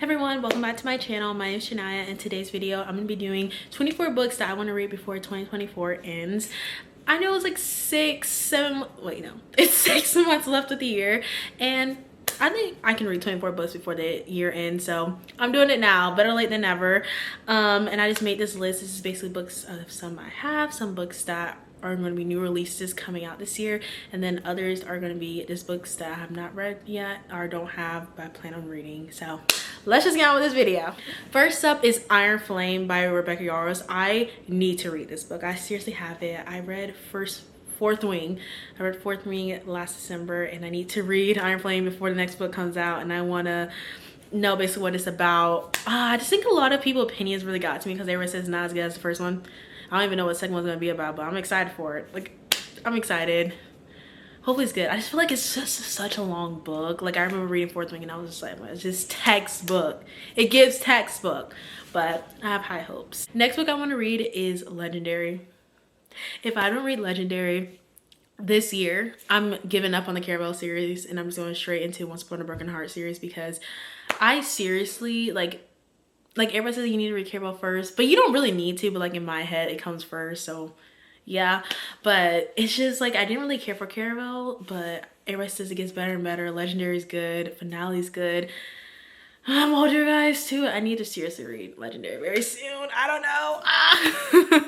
Everyone, welcome back to my channel. My name is Shania. In today's video I'm going to be doing 24 books that I want to read before 2024 ends. I know it's like it's 6 months left of the year, and I think I can read 24 books before the year ends, so I'm doing it now. Better late than never. And I just made this list. This is basically books of some I have, some books that are going to be new releases coming out this year, and then others are going to be just books that I have not read yet or don't have but I plan on reading. So let's just get on with this video. First up is Iron Flame by Rebecca Yarros. I need to read this book. I seriously have it. I read Fourth Wing. I read Fourth Wing last December, and I need to read Iron Flame before the next book comes out, and I want to know basically what it's about. I just think a lot of people's opinions really got to me because everyone says it's not as good as the first one. I don't even know what the second one's gonna be about, but I'm excited for it. Like, I'm excited. Hopefully it's good. I just feel like it's just such a long book. Like, I remember reading Fourth Wing and I was just like, it's just textbook. It gives textbook, but I have high hopes. Next book I want to read is Legendary. If I don't read Legendary this year, I'm giving up on the Caraval series and I'm just going straight into Once Upon a Broken Heart series, because I seriously, like everybody says you need to read Caraval first, but you don't really need to, but like in my head it comes first, so yeah. But it's just like I didn't really care for Caraval, but everybody says it gets better and better. Legendary's good, Finale's good. I'm older, guys, too. I need to seriously read Legendary very soon. I don't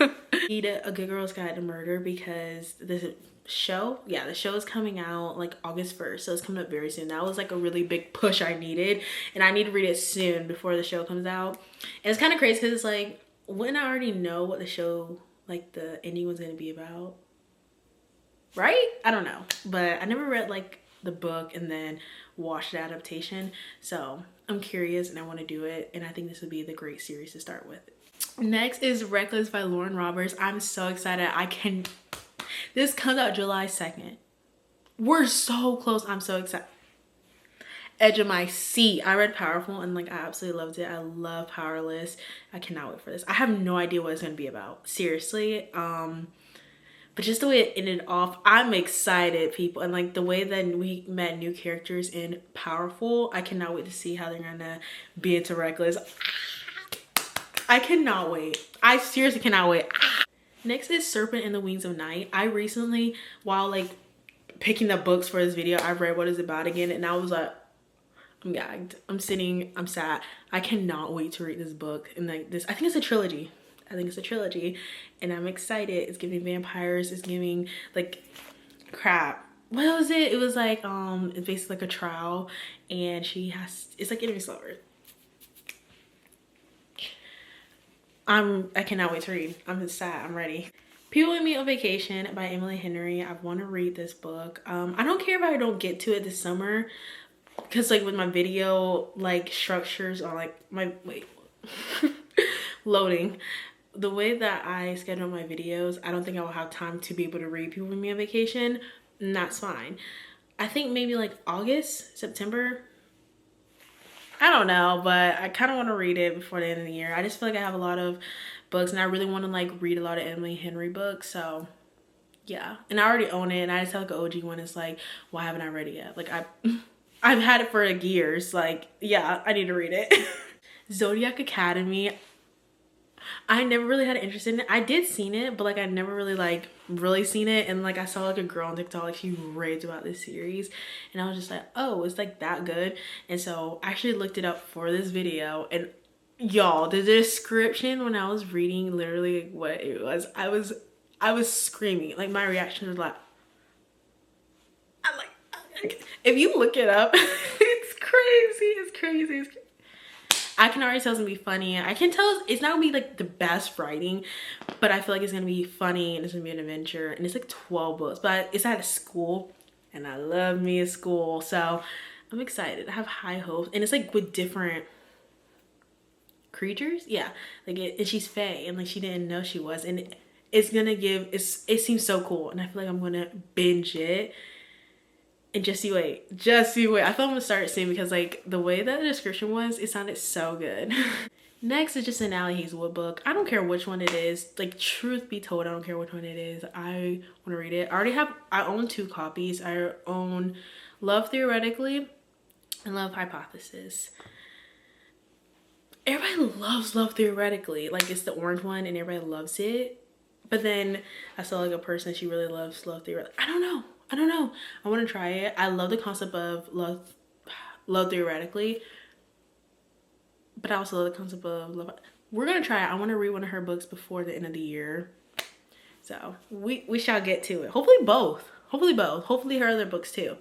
know. Need a Good Girl's Guide to Murder, because the show is coming out like August 1st, so it's coming up very soon. That was like a really big push I needed, and I need to read it soon before the show comes out. And it's kind of crazy because it's like, wouldn't I already know what the show, like the ending, was going to be about, right? I don't know, but I never read like the book and then watched the adaptation, so I'm curious and I want to do it, and I think this would be the great series to start with. Next is Reckless by Lauren Roberts. I'm so excited. This comes out July 2nd. We're so close. I'm so excited. Edge of my seat. I read Powerful and like I absolutely loved it. I love Powerless. I cannot wait for this. I have no idea what it's going to be about, seriously. But just the way it ended off, I'm excited, people. And like the way that we met new characters in Powerful, I cannot wait to see how they're gonna be into Reckless. I cannot wait. I seriously cannot wait. Next is Serpent in the Wings of Night. I recently, while like picking the books for this video, I read what it's about again, and I was like, I'm gagged. I'm sad. I cannot wait to read this book. And like this, I think it's a trilogy. And I'm excited. It's giving vampires, it's giving like crap. What was it? It was like it's basically like a trial, and it's like Enemy Slower. I cannot wait to read. I'm sad. I'm ready. People We Meet on Vacation by Emily Henry. I want to read this book. I don't care if I don't get to it this summer, because like with my video like structures or like my loading, the way that I schedule my videos, I don't think I will have time to be able to read People We Meet on Vacation, and that's fine. I think maybe like August, September. I don't know, but I kind of want to read it before the end of the year. I just feel like I have a lot of books and I really want to like read a lot of Emily Henry books, so yeah. And I already own it, and I just have like an OG one. It's like, why haven't I read it yet? Like I've had it for like years. Like, yeah, I need to read it. Zodiac Academy. I never really had an interest in it. I did seen it, but like I never really seen it. And like I saw like a girl on TikTok, like she raved about this series, and I was just like, oh, it's like that good. And so I actually looked it up for this video, and y'all, the description when I was reading literally what it was, I was screaming. Like my reaction was like, if you look it up, it's crazy. I can already tell it's gonna be funny. I can tell it's not gonna be like the best writing, but I feel like it's gonna be funny and it's gonna be an adventure. And it's like 12 books, but it's at a school, and I love me a school, so I'm excited. I have high hopes, and it's like with different creatures. Yeah, like and she's Fae, and like she didn't know she was, and it's gonna give. It seems so cool, and I feel like I'm gonna binge it. And just you wait. I thought I'm gonna start it soon, because like the way that the description was, it sounded so good. Next is just an Allie Hazelwood book. I don't care which one it is. Like, truth be told, I don't care which one it is. I want to read it. I own 2 copies. I own Love Theoretically and Love Hypothesis. everybody loves Love Theoretically. Like, it's the orange one and everybody loves it. But then I saw like a person, she really loves Love Theoretically. I don't know. I want to try it. I love the concept of Love Theoretically. But I also love the concept of love. We're going to try it. I want to read one of her books before the end of the year. So we shall get to it. Hopefully both. Hopefully her other books too.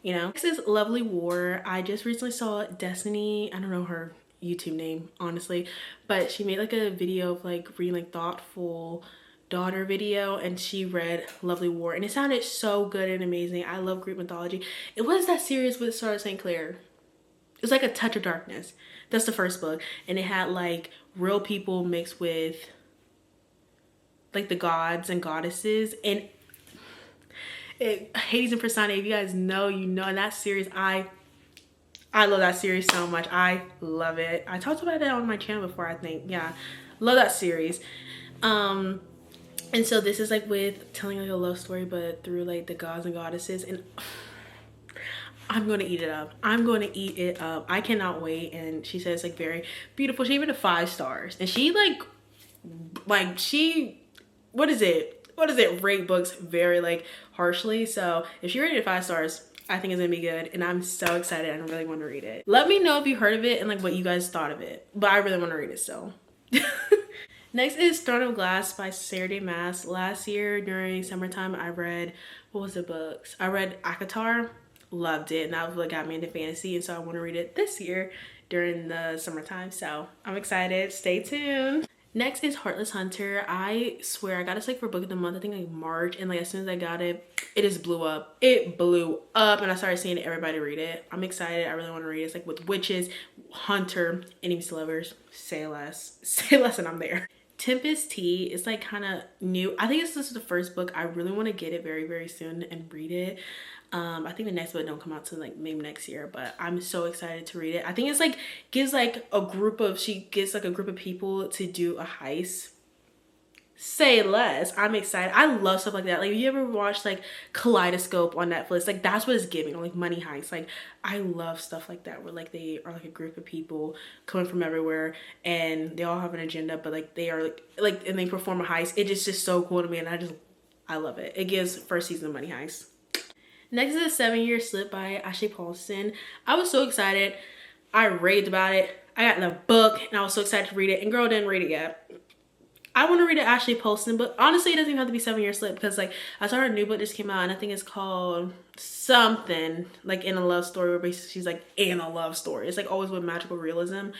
You know? Next is Lovely War. I just recently saw Destiny. I don't know her YouTube name, honestly. But she made like a video of like reading like thoughtful daughter video, and she read Lovely War. And it sounded so good and amazing. I love Greek mythology. It was that series with Sarah St. Clair. It was like A Touch of Darkness. That's the first book. And it had like real people mixed with like the gods and goddesses, and Hades and Persona, if you guys know, you know. And that series, I love that series so much. I love it. I talked about it on my channel before, I think. Yeah, love that series. And so this is like with telling like a love story, but through like the gods and goddesses, and I'm gonna eat it up. I cannot wait. And she says like very beautiful. She gave it a 5 stars, and she like she, what is it, rate books very like harshly. So if she rated it 5 stars, I think it's gonna be good, and I'm so excited. I really want to read it. Let me know if you heard of it and like what you guys thought of it, but I really want to read it still. Next is Throne of Glass by Sarah J Maas. Last year during summertime, I read, what was the books? I read ACOTAR, loved it, and that was what got me into fantasy, and so I want to read it this year during the summertime. So I'm excited. Stay tuned. Next is Heartless Hunter. I swear I got this like for book of the month, I think like March, and like as soon as I got it, it just blew up. It blew up, and I started seeing everybody read it. I'm excited. I really want to read it. It's like with witches, hunter, enemies to lovers. Say less. Say less and I'm there. Tempest Tea is like kind of new. I think this is the first book. I really want to get it very, very soon and read it. I think the next book don't come out till like maybe next year, but I'm so excited to read it. I think it's like gives like a group of, she gets like a group of people to do a heist. Say less. I'm excited. I love stuff like that. Like, you ever watched like Kaleidoscope on Netflix? Like, that's what it's giving, like money heist. Like, I love stuff like that where like they are like a group of people coming from everywhere and they all have an agenda, but like they are like and they perform a heist. It is just so cool to me, and I love it. It gives first season of Money Heist. Next is A 7-Year Slip by Ashley Paulson. I was so excited. I raved about it. I got the book and I was so excited to read it, and girl didn't read it yet. I want to read it, Ashley Paulson, but honestly it doesn't even have to be 7-Year Slip, because like I saw her new book just came out, and I think it's called something like In a Love Story, where basically she's like in a love story. It's like always with magical realism,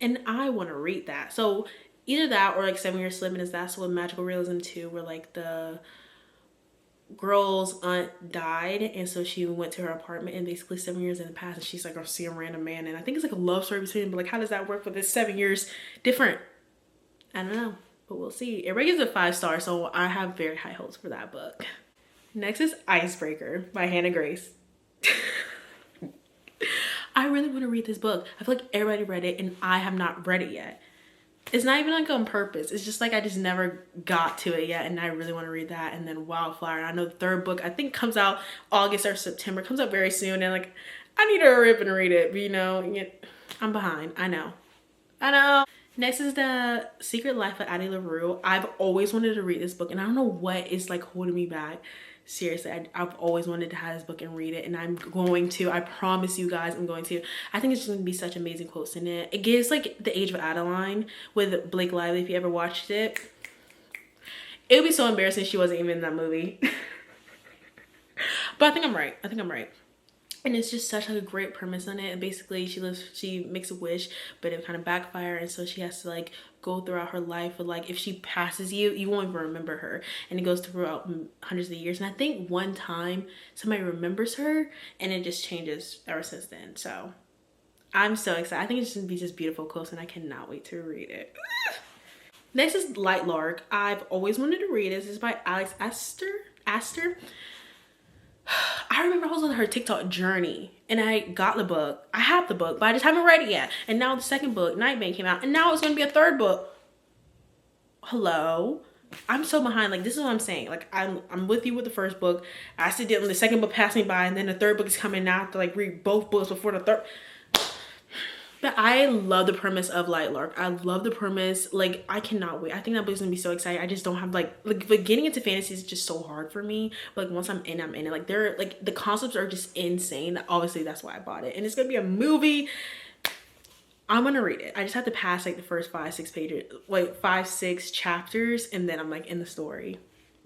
and I want to read that. So either that or like 7-Year Slip, and is that's with magical realism too, where like the girl's aunt died, and so she went to her apartment, and basically 7 years in the past, and she's like gonna see a random man, and I think it's like a love story between them, but like how does that work with this 7 years different? I don't know, but we'll see. Everybody gives it 5 stars, so I have very high hopes for that book. Next is Icebreaker by Hannah Grace. I really want to read this book. I feel like everybody read it and I have not read it yet. It's not even like on purpose. It's just like I just never got to it yet, and I really want to read that. And then Wildflower. I know the 3rd book I think comes out August or September. It comes out very soon, and like I need to hurry up and read it. But you know, I'm behind. I know. Next is The Secret Life of Addie LaRue. I've always wanted to read this book, and I don't know what is like holding me back. Seriously, I've always wanted to have this book and read it, and I'm going to. I promise you guys I'm going to. I think it's just going to be such amazing quotes in it. It gives like The Age of Adeline with Blake Lively, if you ever watched it. It would be so embarrassing if she wasn't even in that movie. But I think I'm right. And it's just such like a great premise on it. And basically she makes a wish, but it kind of backfire, and so she has to like go throughout her life with like, if she passes you won't even remember her, and it goes throughout hundreds of years. And I think one time somebody remembers her, and it just changes ever since then. So I'm so excited. I think it's just gonna be just beautiful quotes, and I cannot wait to read it. Next is Light Lark. I've always wanted to read it. This is by Alex Aster. I remember I was on her TikTok journey, and I got the book. I have the book, but I just haven't read it yet. And now the 2nd book, Nightbane, came out, and now it's going to be a 3rd book. Hello? I'm so behind. Like, this is what I'm saying. Like, I'm with you with the 1st book. I accidentally, the 2nd book passed me by, and then the 3rd book is coming now. I have to like read both books before the 3rd. But I love the premise of Lightlark. I love the premise. Like, I cannot wait. I think that book's gonna be so exciting. I just don't have like getting into fantasy is just so hard for me. But like once I'm in it. Like they're like the concepts are just insane. Obviously that's why I bought it. And it's gonna be a movie. I'm gonna read it. I just have to pass like the first 5-6 pages, like 5-6 chapters, and then I'm like in the story.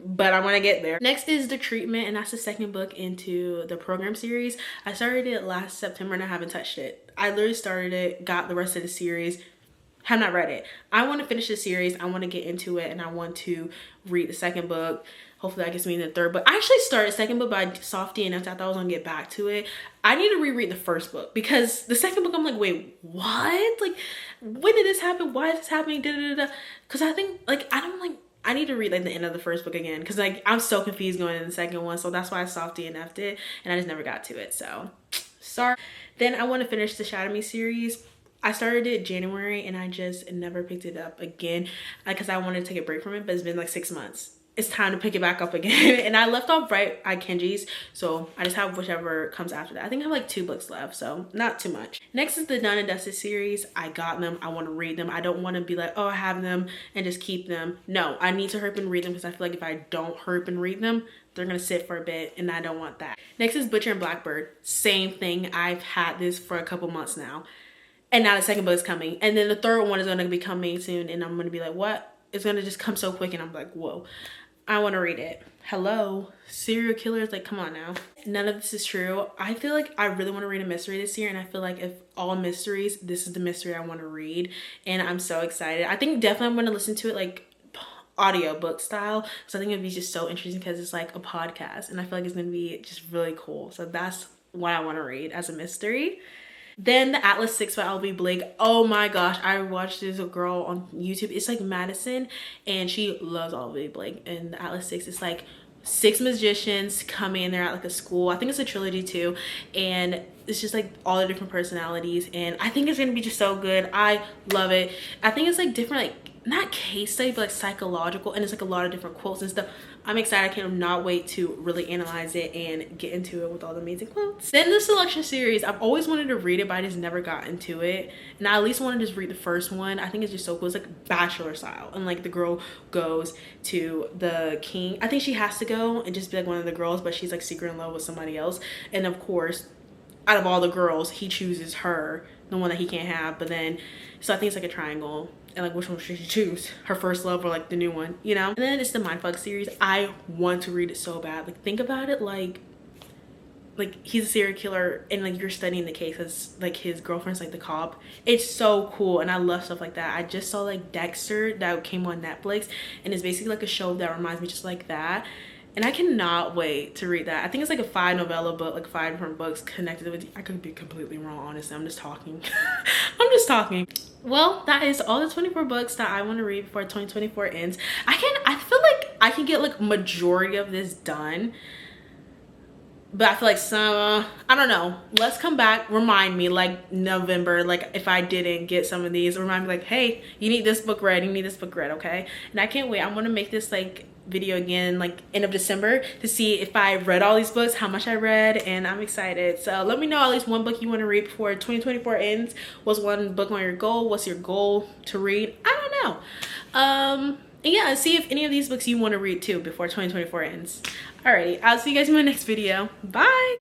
But I want to get there. Next is The Treatment, and that's the second book into the program series. I started it last September and I haven't touched it. I literally started it, got the rest of the series, have not read it. I want to finish the series. I want to get into it, and I want to read the second book. Hopefully that gets me in the third book. I actually started the second book, but I soft DNF'd. I thought I was gonna get back to it. I need to reread the first book because the second book I'm like, wait, what? Like, when did this happen? Why is this happening? Because I think like I need to read like the end of the first book again because like I'm so confused going in the second one. So that's why I soft DNF'd it and I just never got to it. So sorry. Then I want to finish the Shadow Me series. I started it January and I just never picked it up again because I wanted to take a break from it, but it's been like 6 months. It's time to pick it back up again. And I left off right at Kenji's, so I just have whichever comes after that. I think I have like 2 books left, so not too much. Next is the Done and Dusted series. I got them. I want to read them. I don't want to be like, oh, I have them and just keep them. No, I need to hurry up and read them because I feel like if I don't hurry up and read them, they're gonna sit for a bit and I don't want that. Next is Butcher and Blackbird. Same thing. I've had this for a couple months now. And now the second book is coming. And then the third one is gonna be coming soon. And I'm gonna be like, what? It's gonna just come so quick. And I'm like, whoa, I wanna read it. Hello, serial killers, like come on now. None of this is true. I feel like I really wanna read a mystery this year. And I feel like if all mysteries, this is the mystery I wanna read. And I'm so excited. I think definitely I'm gonna listen to it like audiobook style. So I think it'd be just so interesting because it's like a podcast. And I feel like it's gonna be just really cool. So that's what I wanna read as a mystery. Then the Atlas 6 by L.B. Blake. Oh my gosh, I watched this girl on YouTube. It's like Madison, and she loves L.B. Blake. And the Atlas 6 is like 6 magicians coming in there at like a school. I think it's a trilogy too, and it's just like all the different personalities. And I think it's gonna be just so good. I love it. I think it's like different, like not case study, but like psychological, and it's like a lot of different quotes and stuff. I'm excited. I cannot wait to really analyze it and get into it with all the amazing quotes. Then the Selection series. I've always wanted to read it, but I just never got into it. And I at least want to just read the first one. I think it's just so cool. It's like Bachelor style. And like the girl goes to the king. I think she has to go and just be like one of the girls, but she's like secret in love with somebody else. And of course, out of all the girls, he chooses her, the one that he can't have. But then, so I think it's like a triangle. And like which one should she choose, her first love or like the new one, you know? And then it's the Mindfuck series. I want to read it so bad. Like think about it, like he's a serial killer and like you're studying the case as like his girlfriend's like the cop. It's so cool and I love stuff like that. I just saw like Dexter that came on Netflix, and it's basically like a show that reminds me just like that. And I cannot wait to read that. I think it's like a 5 novella book, like 5 different books connected with. I could be completely wrong, honestly. I'm just talking. I'm just talking. Well, that is all the 24 books that I want to read before 2024 ends. I feel like I can get like majority of this done. But I feel like some, I don't know. Let's come back, remind me like November, like if I didn't get some of these, remind me like, hey, you need this book read, you need this book read, okay? And I can't wait. I want to make this like video again like end of December to see if I read all these books, how much I read, and I'm excited. So let me know at least one book you want to read before 2024 ends. What's one book on your goal? What's your goal to read? I don't know. And yeah, see if any of these books you want to read too before 2024 ends. Alrighty, I'll see you guys in my next video. Bye!